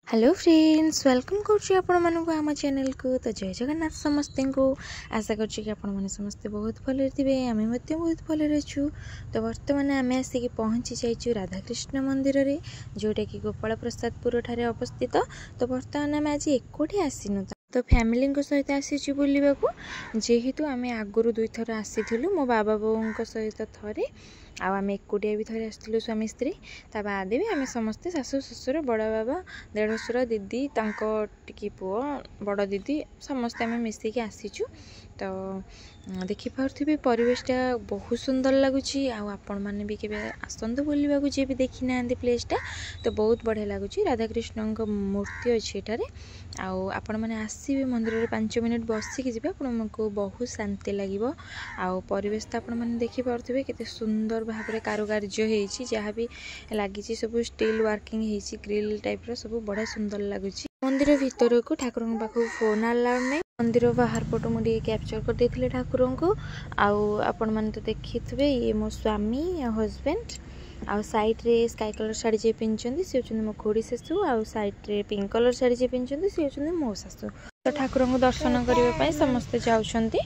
Hello friends welcome करूँ आम channel को। तो जय जगन्नाथ समस्त को आशा करें समस्ते बहुत भल थे आम बहुत भल अच्छु। तो बर्तमान आम आसिक पहुँची जाइए राधाकृष्ण मंदिर रे जोटा कि गोपाल प्रसादपुर ठारे अवस्थित। तो बर्तमान आम आज एकोटी आसीनु तो फैमिली सहित आसी बुलवाक जेहेतु आम आगुरी दुई थर आसी मो बाबा बों सहित थे आम एकुटिया भी थे आसलु स्वामी स्त्री ता बाद भी आम समस्ते सासु ससुर बड़ बाबा देढ़शुर दीदी टी पुओ बड़ दीदी समस्ते आम मिसिकी आसीचु। तो देखिपे परिवेशटा बहुत सुंदर लगुच आपण मैंने भी के आसतु बुलवा जी भी देखी ना प्लेसटा तो बहुत बढ़िया लगुच। राधाकृष्ण मूर्ति अच्छी एठारे आपण मैंने आसबे मंदिर में 5 मिनट बसिकी जी आपको बहुत शांति लगे। आउ परिवेश तो आपण मैंने देखिपे केते सुंदर भाव में कारुकार्य जहाँ भी लगी सब स्टील वर्किंग ग्रिल टाइप सब बढ़िया सुंदर लगुच। मंदिर भीतर को ठाकुर पाखु फोन अलाउड नहीं। मंदिर बाहर पटो मुझे कैप्चर कर देते ठाकुर को आपण मैंने तो देखी थे ये मो स्वामी हजबैंड आउ साइड रे स्काई कलर साड़ी जे पिंधि सी होचंदी मो खोड़ी सासु आउ साइड रे पिंक कलर साड़ी जे पिंधि सी होचंदी मो सासु। तो ठाकुर को दर्शन करने समस्ते जाउछंती।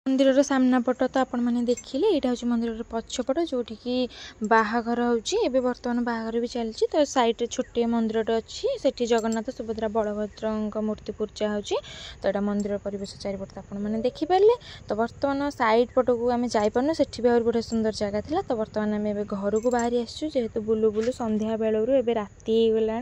मंदिर सामना पट तो आपण मैंने देखिले यहाँ हूँ मंदिर पछपट जोटि कि बाहाघर होची बर्तमान बाहाघर भी चलती। तो साइड छोटे मंदिर अच्छी से जगन्नाथ सुभद्रा बलभद्र मूर्ति पूजा होची। तो यहाँ मंदिर परिवेश चारिपट आपण मैंने देखिपारे। तो बर्तमान साइड पट को आम जापरनु से भी और बढ़िया सुंदर जगह था। तो बर्तमान आम घर को बाहरी आसचु जेहेतु बुलू बुलू संध्या बेलू एवं राति गला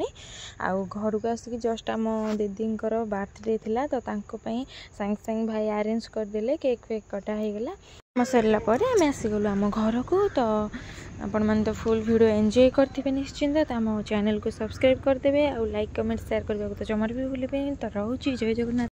घर को आसिक जस्ट आम दीदी बर्थडे थिला तो सांगे सांगे भाई अरेंज करदे केक फेक कटा हो गला सरला आम आसीगलु आम घर को। तो आपण मैंने तो फुल वीडियो एंजॉय करते निश्चिंत। तो आम चैनल को सब्सक्राइब करदे और लाइक कमेंट शेयर करने को तो जमार भी भूलें। तो रोची जय जगन्नाथ।